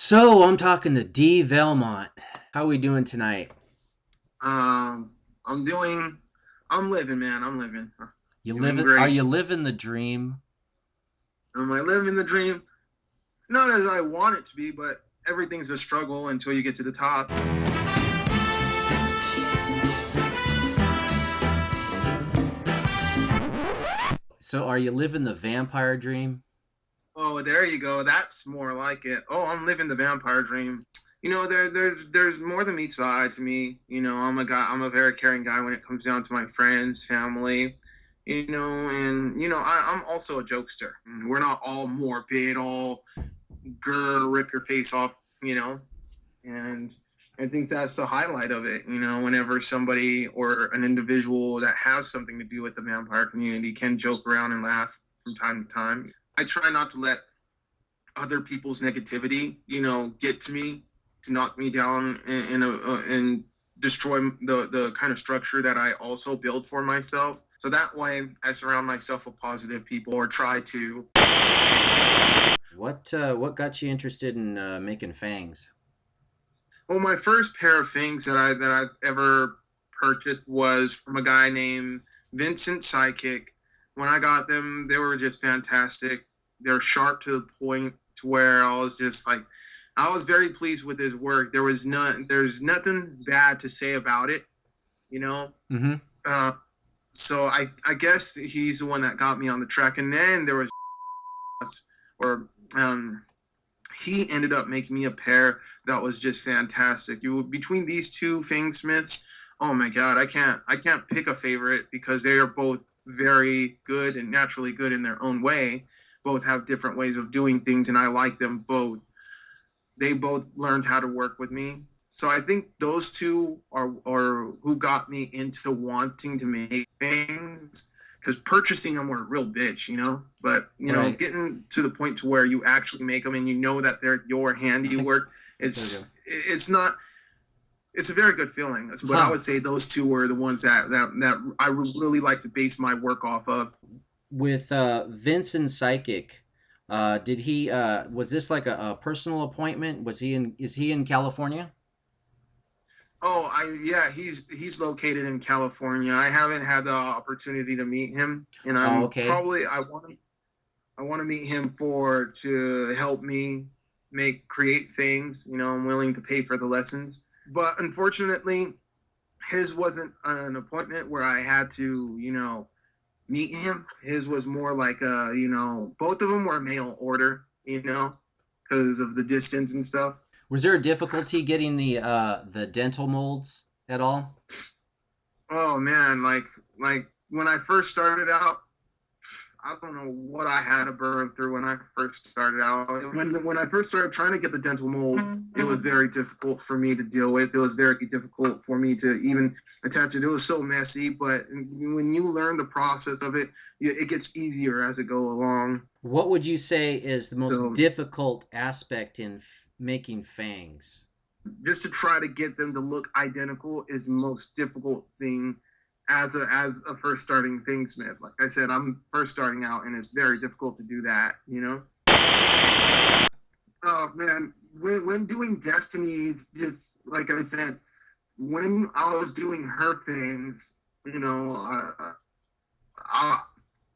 So I'm talking to Dee Velmont. How we doing tonight? Um, I'm doing, I'm living, man. I'm living. You Doing living? Are great. you living the dream? Am I living the dream? Not as I want it to be, but everything's a struggle until you get to the top. So are you living the vampire dream? Oh, there you go. That's more like it. Oh, I'm living the vampire dream. There's more than meets the eye to me. I'm a guy. I'm a very caring guy when it comes down to my friends, family. I'm also a jokester. We're not all morbid, all grr, rip your face off. You know, And I think that's the highlight of it. Whenever somebody or an individual that has something to do with the vampire community can joke around and laugh from time to time. I try not to let other people's negativity, get to me, to knock me down and destroy the kind of structure that I also build for myself. So that way, I surround myself with positive people or try to. What got you interested in making fangs? Well, my first pair of things that I've ever purchased was from a guy named Vincent Psychic. When I got them, they were just fantastic. They're sharp to the point to where I was just like, I was very pleased with his work. There's nothing bad to say about it, you know. Mm-hmm. Uh, so I guess he's the one that got me on the track. And then there was, or he ended up making me a pair that was just fantastic. Between these two Fangsmiths, oh my god, I can't pick a favorite because they are both very good and naturally good in their own way. Both have different ways of doing things, and I like them both. They both learned how to work with me. So I think those two are who got me into wanting to make things, because purchasing them were a real bitch. But Right. getting to the point to where you actually make them and you know that they're your I think handiwork, there we go. it's not. It's a very good feeling. But I Huh. would say those two were the ones that I really like to base my work off of. With Vincent Psychic, did he? Was this like a personal appointment? Was he in? Is he in California? Oh, yeah, he's located in California. I haven't had the opportunity to meet him, and Oh, okay. I want to meet him for to help me make create things. I'm willing to pay for the lessons, but unfortunately, his wasn't an appointment where I had to meet him. His was more like both of them were mail order, because of the distance and stuff. Was there a difficulty getting the dental molds at all? Oh man, like when I first started out, I don't know what I had to burn through when I first started out. When I first started trying to get the dental mold, it was very difficult for me to deal with. It was very difficult for me to even attach it. It was so messy, but when you learn the process of it, it gets easier as it go along. What would you say is the most So difficult aspect in making fangs? just to try to get them to look identical is the most difficult thing as a first starting Fangsmith. Like I said, I'm first starting out, and it's very difficult to do that. Oh man, when doing Destiny, it's just like I said, when I was doing her things, I,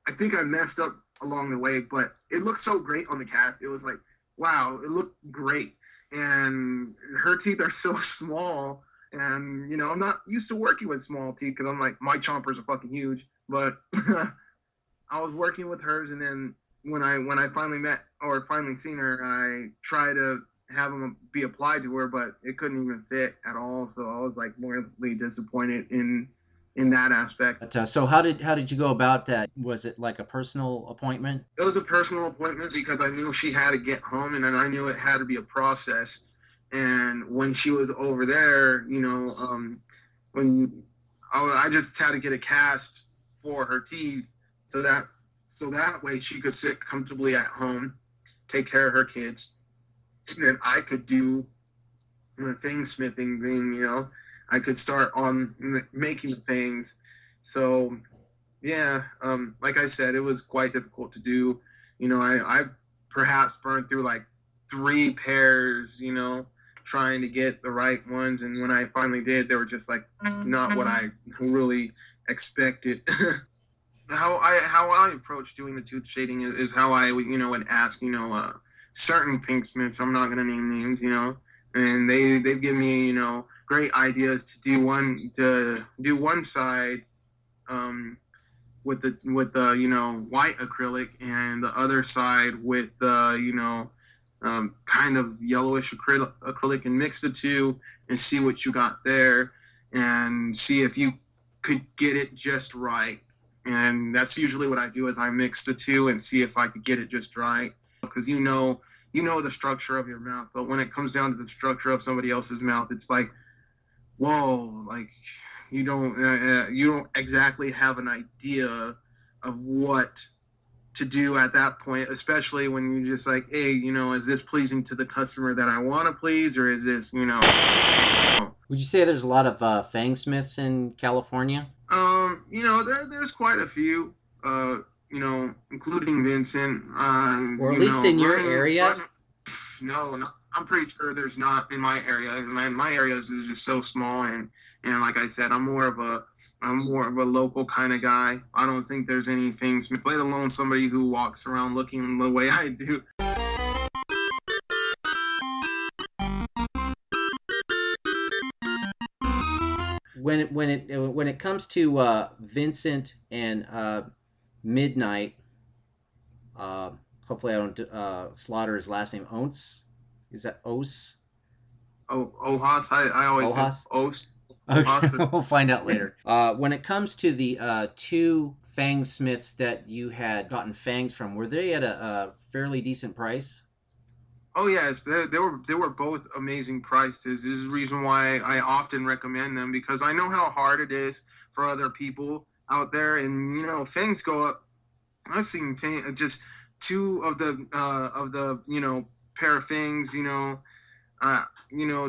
I think I messed up along the way, but it looked so great on the cast. It was like, wow, it looked great. And her teeth are so small. And, I'm not used to working with small teeth because I'm like, my chompers are fucking huge. But I was working with hers. And then when I finally met or finally seen her, I tried to have them be applied to her, but it couldn't even fit at all. So I was like mortally disappointed in that aspect. But so how did you go about that? Was it like a personal appointment? It was a personal appointment because I knew she had to get home, and then I knew it had to be a process. And when she was over there, when I just had to get a cast for her teeth, so that way she could sit comfortably at home, take care of her kids, and then I could do the thing smithing thing. I could start on making the things. So yeah, like I said, it was quite difficult to do. I perhaps burned through like 3 pairs, you know, trying to get the right ones. And when I finally did, they were just like not what I really expected. How I approach doing the tooth shading is how I would, you know, would ask, you know, certain Fangsmiths. I'm not gonna name names, you know, and they've given me, you know, great ideas to do one side, um, with the you know, white acrylic, and the other side with the, you know, kind of yellowish acrylic, and mix the two and see what you got there, and see if you could get it just right. And that's usually what I do, is I mix the two and see if I could get it just right. Because you know the structure of your mouth, but when it comes down to the structure of somebody else's mouth, it's like, whoa, like you don't exactly have an idea of what to do at that point, especially when you're just like, hey, you know, is this pleasing to the customer that I want to please, or is this, you know? Would you say there's a lot of Fangsmiths in California? You know, there's quite a few, you know, including Vincent. Or at You least know, in your area? no, I'm pretty sure there's not in my area. My area is just so small, and like I said, I'm more of a local kind of guy. I don't think there's any things, let alone somebody who walks around looking the way I do. When it comes to Vincent and Midnight, uh, hopefully I don't slaughter his last name. Ounce, is that Os? Oh, Ohas, I always say Ohas? Os. Okay, Ohas, but we'll find out later. When it comes to the two Fang Smiths that you had gotten fangs from, were they at a fairly decent price? oh yes, they were both amazing prices. This is the reason why I often recommend them, because I know how hard it is for other people out there, and you know, things go up. I've seen just two of the, you know, pair of things, you know,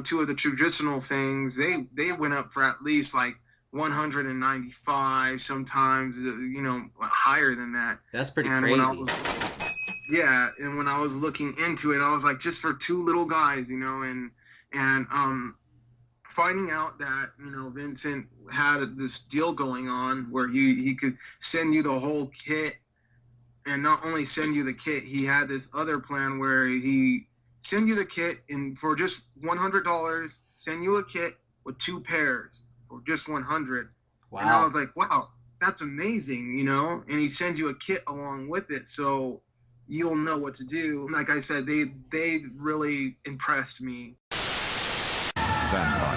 two of the traditional things, they went up for at least like 195, sometimes, you know, higher than that. That's pretty And when I crazy. was yeah, and when I was looking into it, I was like, just for two little guys, you know, and finding out that, you know, Vincent had this deal going on where he could send you the whole kit, and not only send you the kit, he had this other plan where he send you the kit, and for just $100, send you a kit with 2 pairs for just 100. And I Wow. was like, wow, that's amazing, you know. And he sends you a kit along with it, so you'll know what to do. Like I said, they really impressed me. Vampire.